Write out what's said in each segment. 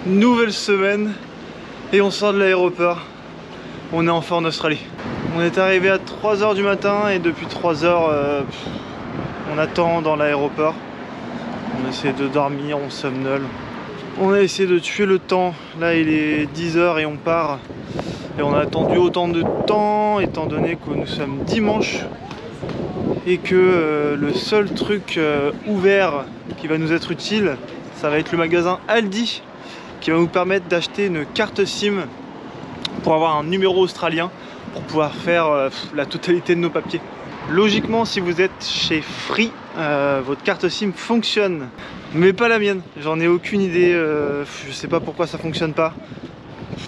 Nouvelle semaine et on sort de l'aéroport. On est enfin en Australie. On est arrivé à 3 h du matin et depuis 3 h on attend dans l'aéroport. On essaie de dormir, on somnole. On a essayé de tuer le temps. Là il est 10 h et on part. Et on a attendu autant de temps étant donné que nous sommes dimanche et que le seul truc ouvert qui va nous être utile, ça va être le magasin Aldi qui va nous permettre d'acheter une carte SIM pour avoir un numéro australien pour pouvoir faire la totalité de nos papiers. Logiquement, si vous êtes chez Free, votre carte SIM fonctionne, mais pas la mienne. J'en ai aucune idée, je sais pas pourquoi ça fonctionne pas.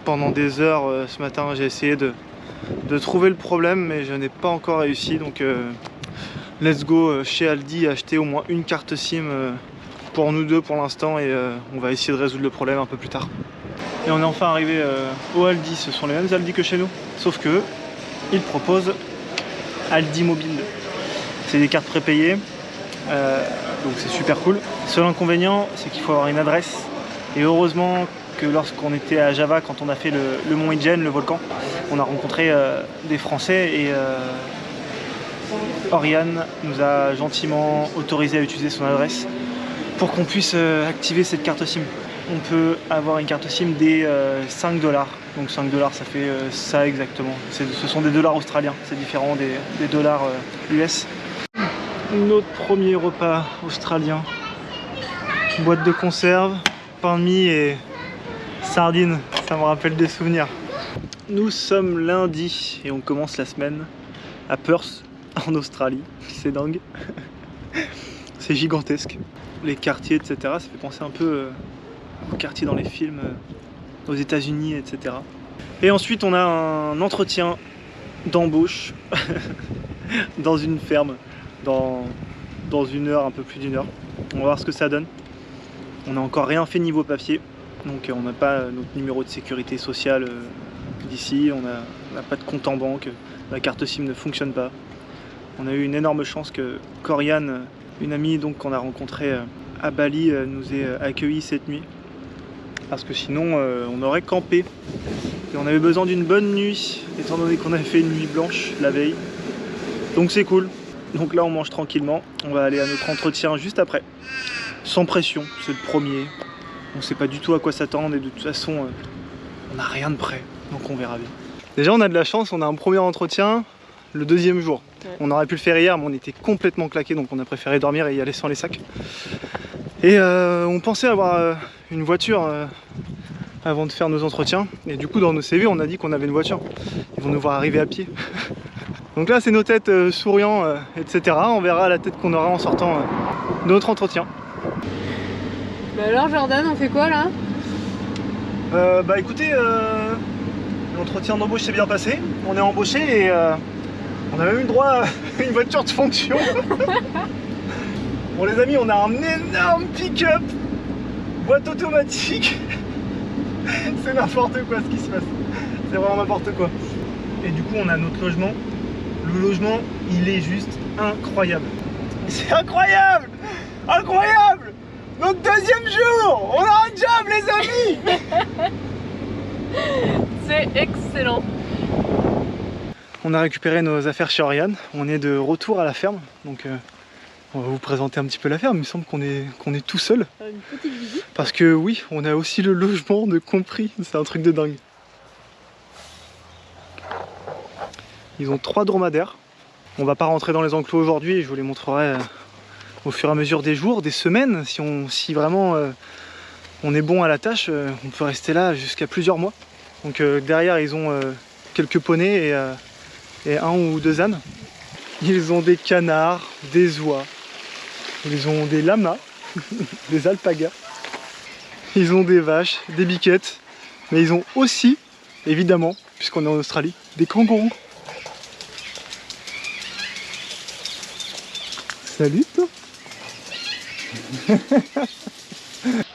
Pendant des heures ce matin, j'ai essayé de trouver le problème, mais je n'ai pas encore réussi. Donc let's go chez Aldi acheter au moins une carte SIM pour nous deux pour l'instant et on va essayer de résoudre le problème un peu plus tard. Et on est enfin arrivé au Aldi. Ce sont les mêmes Aldi que chez nous, sauf que ils proposent Aldi Mobile. C'est des cartes prépayées, donc c'est super cool. Seul inconvénient, c'est qu'il faut avoir une adresse. Et heureusement que lorsqu'on était à Java, quand on a fait le mont Ijen, le volcan, on a rencontré des Français et Oriane nous a gentiment autorisé à utiliser son adresse pour qu'on puisse activer cette carte SIM. On peut avoir une carte SIM dès 5 $. Donc 5 $, ça fait ça exactement. Ce sont des dollars australiens, c'est différent des dollars US. Notre premier repas australien. Boîte de conserve, pain de mie et sardines, ça me rappelle des souvenirs. Nous sommes lundi et on commence la semaine à Perth, en Australie. C'est dingue. C'est gigantesque. Les quartiers, etc. Ça fait penser un peu aux quartiers dans les films aux États-Unis, etc. Et ensuite, on a un entretien d'embauche dans une ferme dans 1 heure, un peu plus d'1 heure. On va voir ce que ça donne. On n'a encore rien fait niveau papier, donc on n'a pas notre numéro de sécurité sociale d'ici, on n'a pas de compte en banque, la carte SIM ne fonctionne pas. On a eu une énorme chance que Coriane, une amie donc qu'on a rencontrée à Bali, nous ait accueillis cette nuit. Parce que sinon on aurait campé. Et on avait besoin d'une bonne nuit, étant donné qu'on avait fait une nuit blanche la veille. Donc c'est cool. Donc là on mange tranquillement. On va aller à notre entretien juste après. Sans pression, c'est le premier. On sait pas du tout à quoi s'attendre et de toute façon on n'a rien de prêt. Donc on verra bien. Déjà on a de la chance, on a un premier entretien le 2e jour. Ouais. On aurait pu le faire hier mais on était complètement claqués donc on a préféré dormir et y aller sans les sacs. Et on pensait avoir une voiture avant de faire nos entretiens. Et du coup dans nos CV on a dit qu'on avait une voiture. Ils vont nous voir arriver à pied. Donc là c'est nos têtes souriants, etc. On verra la tête qu'on aura en sortant de notre entretien. Bah alors Jordan, on fait quoi là? Bah écoutez, l'entretien d'embauche s'est bien passé. On est embauché et on a même eu le droit à une voiture de fonction. Bon les amis, on a un énorme pick-up, boîte automatique. C'est n'importe quoi ce qui se passe. C'est vraiment n'importe quoi. Et du coup on a notre logement. Le logement, il est juste incroyable. C'est incroyable! Incroyable! Notre 2e jour! On a un job les amis! C'est excellent. On a récupéré nos affaires chez Oriane. On est de retour à la ferme. Donc on va vous présenter un petit peu la ferme. Il me semble qu'on est tout seul. Une petite visite. Parce que oui, on a aussi le logement de compris. C'est un truc de dingue. Ils ont 3 dromadaires. On va pas rentrer dans les enclos aujourd'hui. Je vous les montrerai au fur et à mesure des jours, des semaines. Si vraiment on est bon à la tâche, on peut rester là jusqu'à plusieurs mois. Donc derrière ils ont quelques poneys et 1 ou 2 ânes. Ils ont des canards, des oies, ils ont des lamas, des alpagas, ils ont des vaches, des biquettes, mais ils ont aussi, évidemment, puisqu'on est en Australie, des kangourous. Salut toi.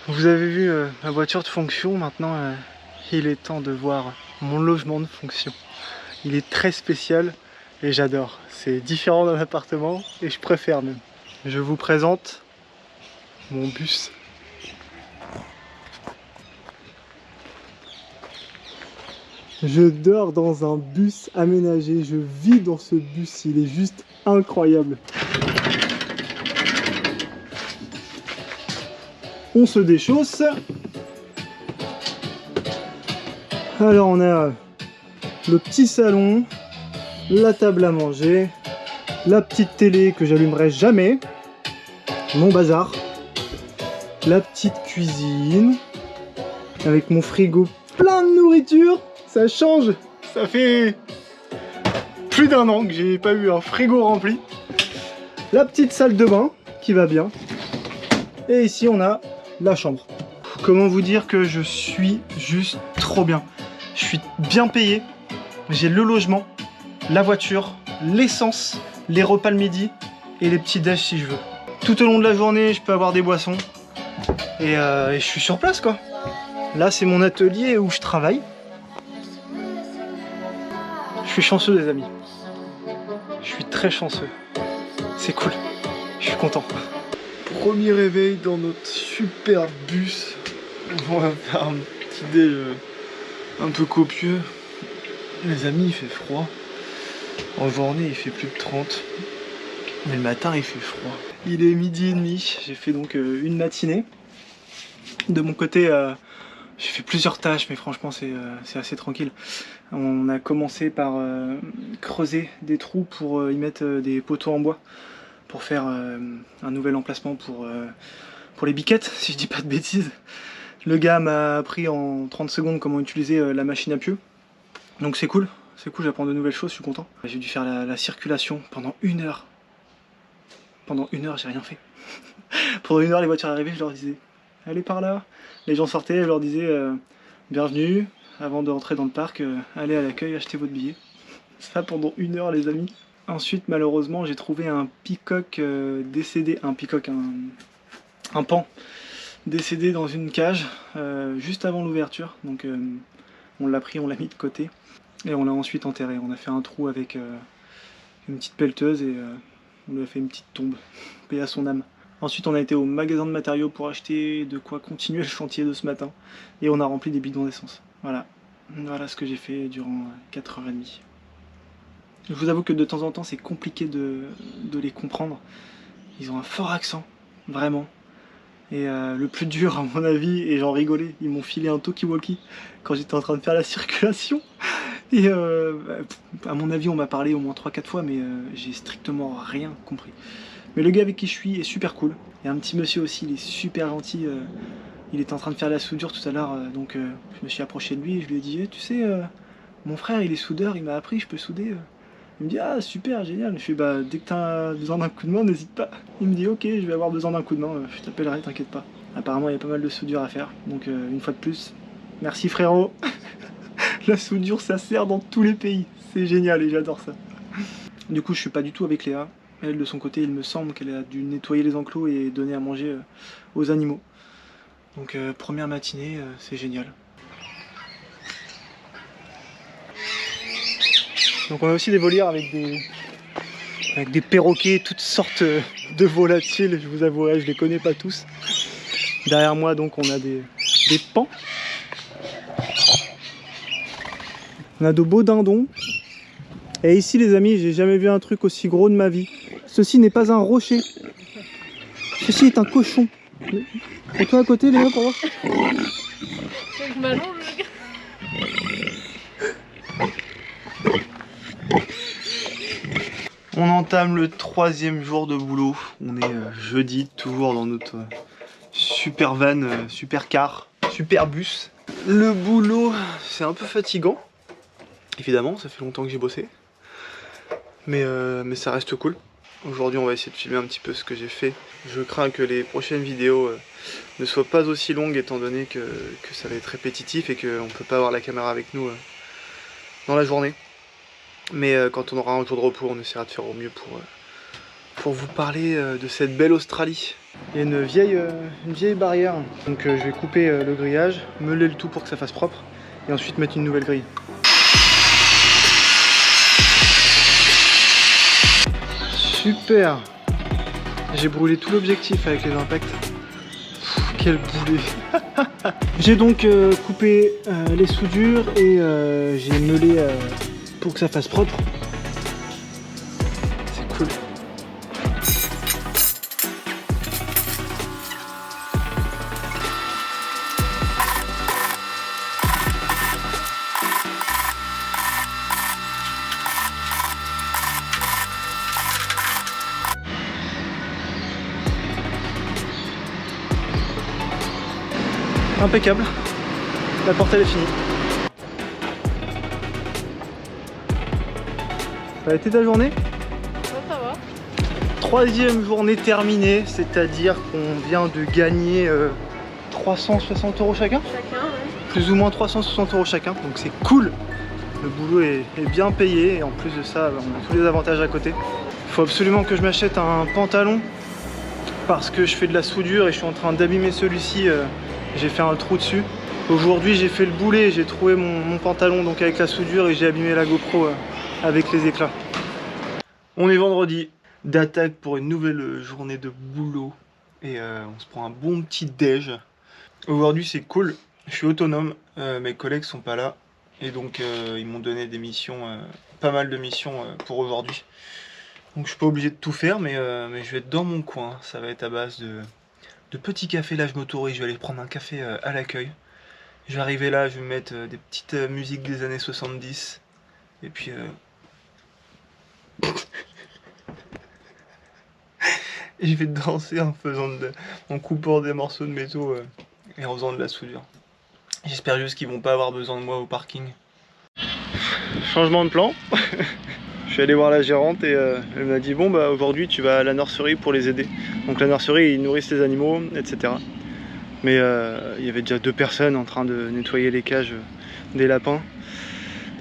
Vous avez vu ma voiture de fonction, maintenant il est temps de voir mon logement de fonction. Il est très spécial et j'adore. C'est différent d'un appartement et je préfère même. Je vous présente mon bus. Je dors dans un bus aménagé, je vis dans ce bus, il est juste incroyable. On se déchausse. Alors on a le petit salon, la table à manger, la petite télé que j'allumerai jamais, mon bazar, la petite cuisine, avec mon frigo plein de nourriture. Ça change, ça fait plus d'1 an que j'ai pas eu un frigo rempli. La petite salle de bain qui va bien. Et ici on a la chambre. Comment vous dire que je suis juste trop bien. Je suis bien payé, j'ai le logement, la voiture, l'essence, les repas le midi et les petits déj si je veux. Tout au long de la journée je peux avoir des boissons et je suis sur place quoi. Là c'est mon atelier où je travaille. Je suis chanceux les amis, je suis très chanceux, c'est cool, je suis content. Premier réveil dans notre super bus, on va faire un petit déj un peu copieux. Les amis il fait froid, en journée il fait plus de 30, mais le matin il fait froid. Il est 12h30, j'ai fait donc une matinée. De mon côté j'ai fait plusieurs tâches mais franchement c'est assez tranquille. On a commencé par creuser des trous pour y mettre des poteaux en bois pour faire un nouvel emplacement pour les biquettes, si je dis pas de bêtises. Le gars m'a appris en 30 secondes comment utiliser la machine à pieux. Donc c'est cool, j'apprends de nouvelles choses, je suis content. J'ai dû faire la circulation pendant 1 heure. Pendant 1 heure, j'ai rien fait. Pendant 1 heure, les voitures arrivaient, je leur disais allez par là. Les gens sortaient, je leur disais bienvenue. Avant de rentrer dans le parc, allez à l'accueil, achetez votre billet. Ça pendant 1 heure les amis. Ensuite malheureusement j'ai trouvé un peacock décédé, un paon décédé dans une cage juste avant l'ouverture. Donc on l'a pris, on l'a mis de côté et on l'a ensuite enterré. On a fait un trou avec une petite pelleteuse et on lui a fait une petite tombe. Paix à son âme. Ensuite on a été au magasin de matériaux pour acheter de quoi continuer le chantier de ce matin et on a rempli des bidons d'essence. Voilà ce que j'ai fait durant 4h30. Je vous avoue que de temps en temps c'est compliqué de les comprendre. Ils ont un fort accent, vraiment. Et le plus dur à mon avis, et j'en rigolais, ils m'ont filé un talkie-walkie quand j'étais en train de faire la circulation. Et à mon avis on m'a parlé au moins 3-4 fois mais j'ai strictement rien compris. Mais le gars avec qui je suis est super cool. Il y a un petit monsieur aussi, il est super gentil. Il était en train de faire la soudure tout à l'heure, donc je me suis approché de lui et je lui ai dit tu sais, mon frère il est soudeur, il m'a appris, je peux souder. Il me dit ah super, génial. Je fais bah dès que t'as besoin d'un coup de main, n'hésite pas. Il me dit ok, je vais avoir besoin d'un coup de main, je t'appellerai, t'inquiète pas. Apparemment il y a pas mal de soudure à faire, donc une fois de plus, merci frérot. La soudure ça sert dans tous les pays, c'est génial et j'adore ça. Du coup je suis pas du tout avec Léa. Elle de son côté il me semble qu'elle a dû nettoyer les enclos et donner à manger aux animaux. Donc première matinée, c'est génial. Donc on a aussi des volières avec des perroquets, toutes sortes de volatiles, je vous avouerai, je les connais pas tous. Derrière moi donc on a des paons. On a de beaux dindons. Et ici les amis, j'ai jamais vu un truc aussi gros de ma vie. Ceci n'est pas un rocher. Ceci est un cochon. Et toi à côté Léa pour voir. Je m'allonge. On entame le 3e jour de boulot. On est jeudi, toujours dans notre super van, super car, super bus. Le boulot, c'est un peu fatigant. Évidemment, ça fait longtemps que j'ai bossé. Mais ça reste cool. Aujourd'hui, on va essayer de filmer un petit peu ce que j'ai fait. Je crains que les prochaines vidéos ne soient pas aussi longues, étant donné que ça va être répétitif et qu'on ne peut pas avoir la caméra avec nous dans la journée. Mais quand on aura un jour de repos, on essaiera de faire au mieux pour vous parler de cette belle Australie. Il y a une vieille barrière, donc je vais couper le grillage, meuler le tout pour que ça fasse propre, et ensuite mettre une nouvelle grille. Super! J'ai brûlé tout l'objectif avec les impacts. Quel boulet. J'ai donc coupé les soudures et j'ai meulé pour que ça fasse propre. C'est cool. Impeccable. La porte elle est finie. Ça a été ta journée? Ça va. Troisième journée terminée, c'est-à-dire qu'on vient de gagner 360 € chacun. Chacun, ouais. Plus ou moins 360 € chacun, donc c'est cool. Le boulot est bien payé et en plus de ça, on a tous les avantages à côté. Il faut absolument que je m'achète un pantalon parce que je fais de la soudure et je suis en train d'abîmer celui-ci. J'ai fait un trou dessus. Aujourd'hui j'ai fait le boulet, j'ai trouvé mon pantalon donc avec la soudure et j'ai abîmé la GoPro avec les éclats. On est vendredi, d'attaque pour une nouvelle journée de boulot et on se prend un bon petit déj. Aujourd'hui c'est cool, je suis autonome, mes collègues sont pas là et donc ils m'ont donné des missions, pas mal de missions pour aujourd'hui. Donc je suis pas obligé de tout faire mais je vais être dans mon coin, ça va être à base de petits cafés. Là je m'autorise, je vais aller prendre un café à l'accueil. Je vais arriver là, je vais mettre des petites musiques des années 70 et puis et je vais danser en coupant des morceaux de métaux et en faisant de la soudure. J'espère juste qu'ils vont pas avoir besoin de moi au parking. Changement de plan. Je suis allé voir la gérante et elle m'a dit bon bah aujourd'hui tu vas à la nurserie pour les aider. Donc la nurserie ils nourrissent les animaux etc. Mais il y avait déjà 2 personnes en train de nettoyer les cages des lapins.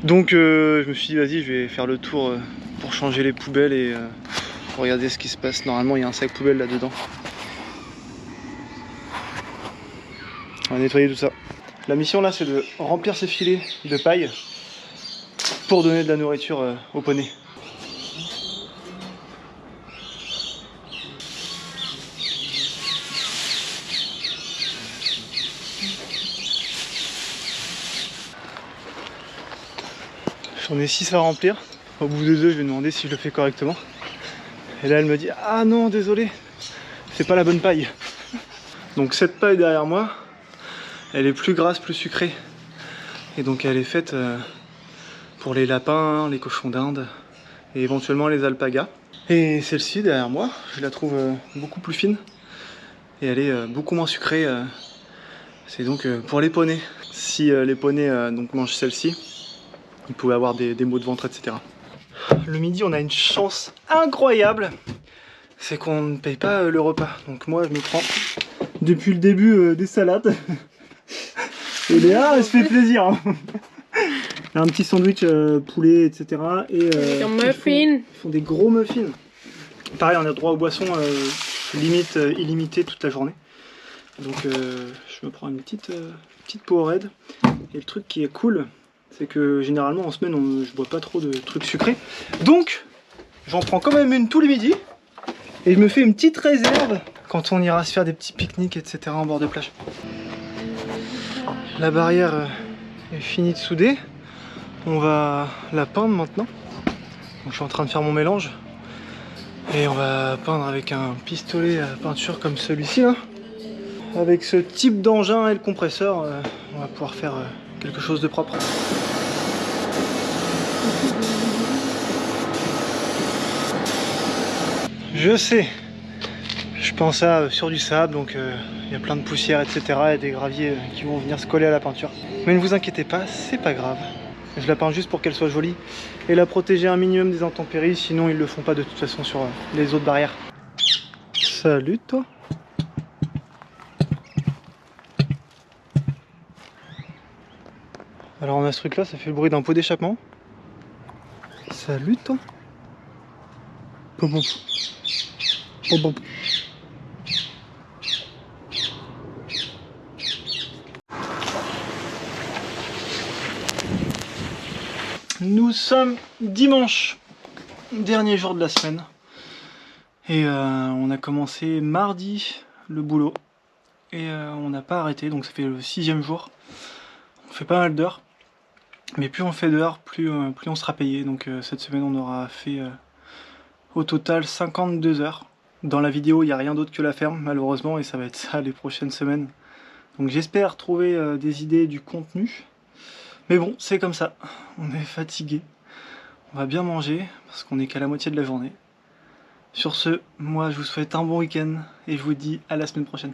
Donc je me suis dit vas-y je vais faire le tour pour changer les poubelles et regarder ce qui se passe. Normalement il y a un sac poubelle là dedans. On va nettoyer tout ça. La mission là c'est de remplir ces filets de paille pour donner de la nourriture aux poneys. J'en ai 6 à remplir. Au bout de 2, je vais demander si je le fais correctement. Et là, elle me dit ah non, désolé, c'est pas la bonne paille. Donc cette paille derrière moi, elle est plus grasse, plus sucrée. Et donc elle est faite pour les lapins, les cochons d'Inde et éventuellement les alpagas. Et celle-ci derrière moi, je la trouve beaucoup plus fine et elle est beaucoup moins sucrée. C'est donc pour les poneys. Si les poneys donc mangent celle-ci, ils pouvaient avoir des maux de ventre, etc. Le midi, on a une chance incroyable, c'est qu'on ne paye pas le repas. Donc moi, je me prends depuis le début des salades. Et Léa, elle se fait plaisir. Hein. Un petit sandwich poulet, etc. Et un muffin. Ils font des gros muffins. Pareil, on a droit aux boissons limite illimitées toute la journée. Donc je me prends une petite Powerade. Et le truc qui est cool, c'est que généralement en semaine je bois pas trop de trucs sucrés. Donc j'en prends quand même une tous les midis. Et je me fais une petite réserve quand on ira se faire des petits pique-niques, etc. en bord de plage. La barrière est finie de souder. On va la peindre maintenant. Donc, je suis en train de faire mon mélange. Et on va peindre avec un pistolet à peinture comme celui-ci. Avec ce type d'engin et le compresseur, on va pouvoir faire quelque chose de propre. Je sais, je pense sur du sable, donc il y a plein de poussière, etc. et des graviers qui vont venir se coller à la peinture. Mais ne vous inquiétez pas, c'est pas grave. Je la peins juste pour qu'elle soit jolie et la protéger un minimum des intempéries, sinon ils le font pas de toute façon sur les autres barrières. Salut toi. Alors on a ce truc là, ça fait le bruit d'un pot d'échappement. Salut toi. Pom pom. Pom pom. Nous sommes dimanche, dernier jour de la semaine. Et on a commencé mardi le boulot. et on n'a pas arrêté, donc ça fait le 6e jour. On fait pas mal d'heures, mais plus on fait d'heures, plus on sera payé. Donc cette semaine on aura fait au total 52 heures. Dans la vidéo il n'y a rien d'autre que la ferme malheureusement, et ça va être ça les prochaines semaines. Donc j'espère trouver des idées, du contenu. Mais bon, c'est comme ça, on est fatigué. On va bien manger, parce qu'on est qu'à la moitié de la journée. Sur ce, moi je vous souhaite un bon week-end, et je vous dis à la semaine prochaine.